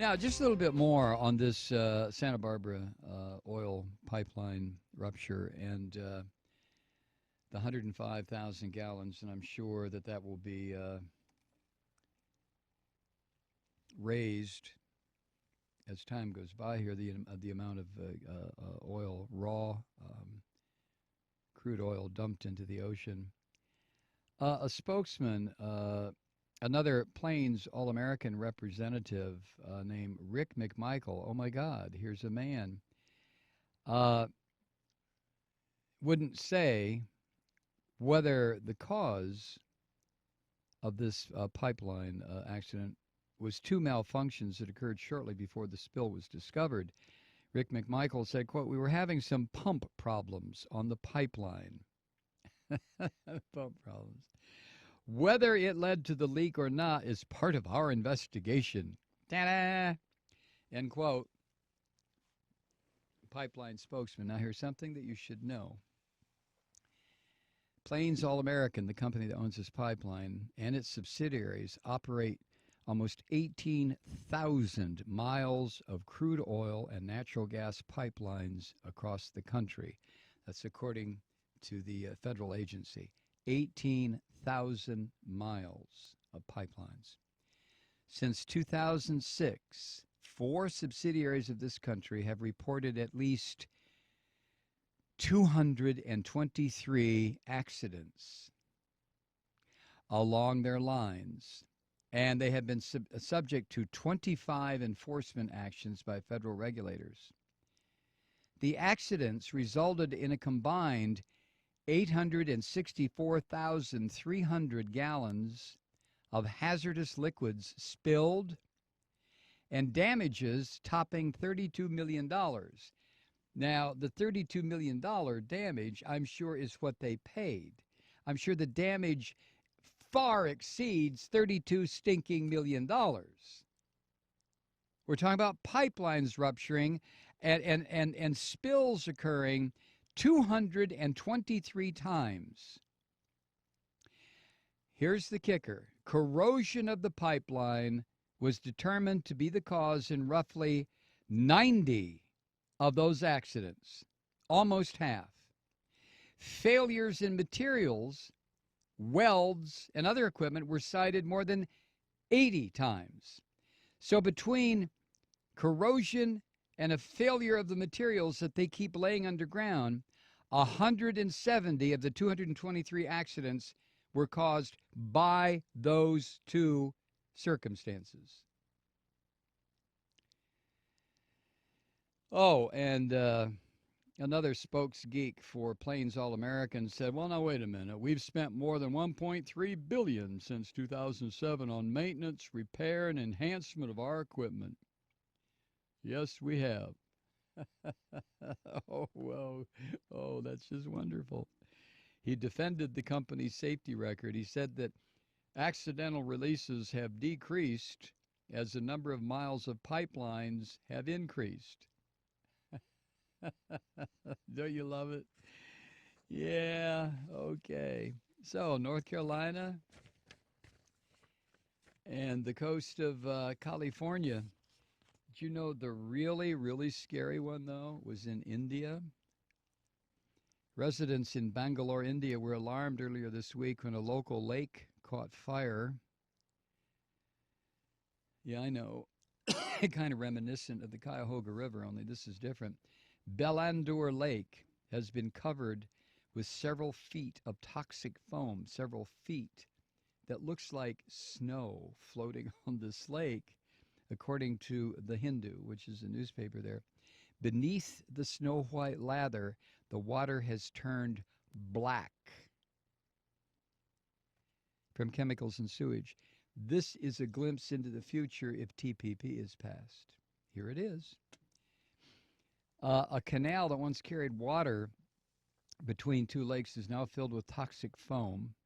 Now, just a little bit more on this Santa Barbara oil pipeline rupture and the 105,000 gallons, and I'm sure that that will be raised as time goes by here. The amount of oil, raw crude oil, dumped into the ocean. A spokesman, another Plains All American representative named Rick McMichael. Oh my God, here's a man. Wouldn't say whether the cause of this pipeline accident was two malfunctions that occurred shortly before the spill was discovered. Rick McMichael said, quote, "We were having some pump problems on the pipeline." Pump problems. "Whether it led to the leak or not is part of our investigation." Ta-da! End quote. Pipeline spokesman. Now here's something that you should know. Plains All American, the company that owns this pipeline, and its subsidiaries operate almost 18,000 miles of crude oil and natural gas pipelines across the country. That's according to the federal agency. 18,000 miles of pipelines. Since 2006, 4 subsidiaries of this country have reported at least 223 accidents along their lines, and they have been subject to 25 enforcement actions by federal regulators. The accidents resulted in a combined 864,300 gallons of hazardous liquids spilled and damages topping $32 million. Now, the $32 million damage, I'm sure, is what they paid. I'm sure the damage far exceeds $32 stinking million. We're talking about pipelines rupturing and spills occurring 223 times. Here's the kicker. Corrosion of the pipeline was determined to be the cause in roughly 90 of those accidents, almost half. Failures in materials, welds, and other equipment were cited more than 80 times. So between corrosion and a failure of the materials that they keep laying underground, 170 of the 223 accidents were caused by those two circumstances. Oh, and another spokesgeek for Plains All American said, well, now, wait a minute. We've spent more than $1.3 billion since 2007 on maintenance, repair, and enhancement of our equipment. Yes, we have. Oh, well, oh, that's just wonderful. He defended the company's safety record. He said that accidental releases have decreased as the number of miles of pipelines have increased. Don't you love it? Yeah, okay. So, North Carolina and the coast of California. Did you know the really, really scary one, though, was in India? Residents in Bangalore, India, were alarmed earlier this week when a local lake caught fire. Yeah, I know. Kind of reminiscent of the Cuyahoga River, only this is different. Bellandur Lake has been covered with several feet of toxic foam, several feet, that looks like snow floating on this lake, according to The Hindu, which is a newspaper there. Beneath the snow-white lather, the water has turned black from chemicals and sewage. This is a glimpse into the future if TPP is passed. Here it is. A canal that once carried water between two lakes is now filled with toxic foam.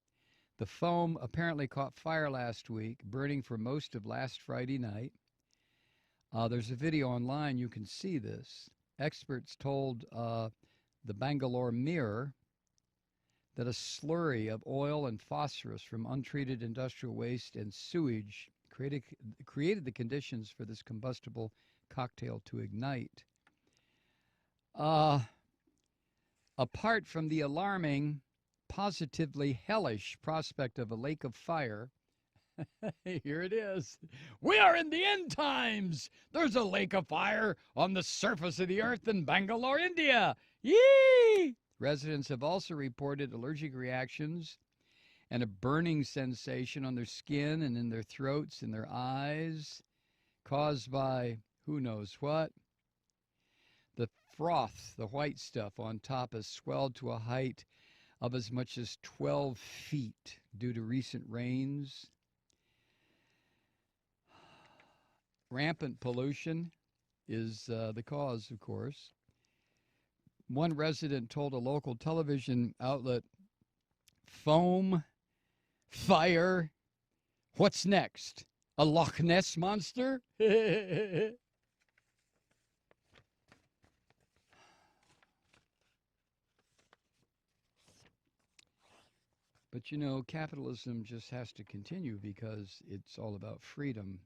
The foam apparently caught fire last week, burning for most of last Friday night. There's a video online. You can see this. Experts told the Bangalore Mirror that a slurry of oil and phosphorus from untreated industrial waste and sewage created the conditions for this combustible cocktail to ignite. Uh, Apart from the alarming, positively hellish prospect of a lake of fire, here it is. We are in the end times. There's a lake of fire on the surface of the earth in Bangalore, India. Yee! Residents have also reported allergic reactions and a burning sensation on their skin and in their throats and their eyes, caused by who knows what. The froth, the white stuff on top, has swelled to a height of as much as 12 feet due to recent rains. Rampant pollution is the cause, of course. One resident told a local television outlet, foam, fire, what's next? A Loch Ness monster? But you know, capitalism just has to continue because it's all about freedom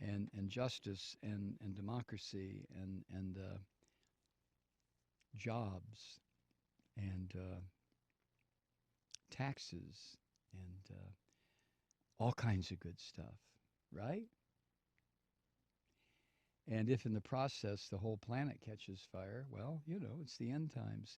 and justice and democracy and jobs and taxes and all kinds of good stuff, right? And if in the process the whole planet catches fire, well, you know, it's the end times.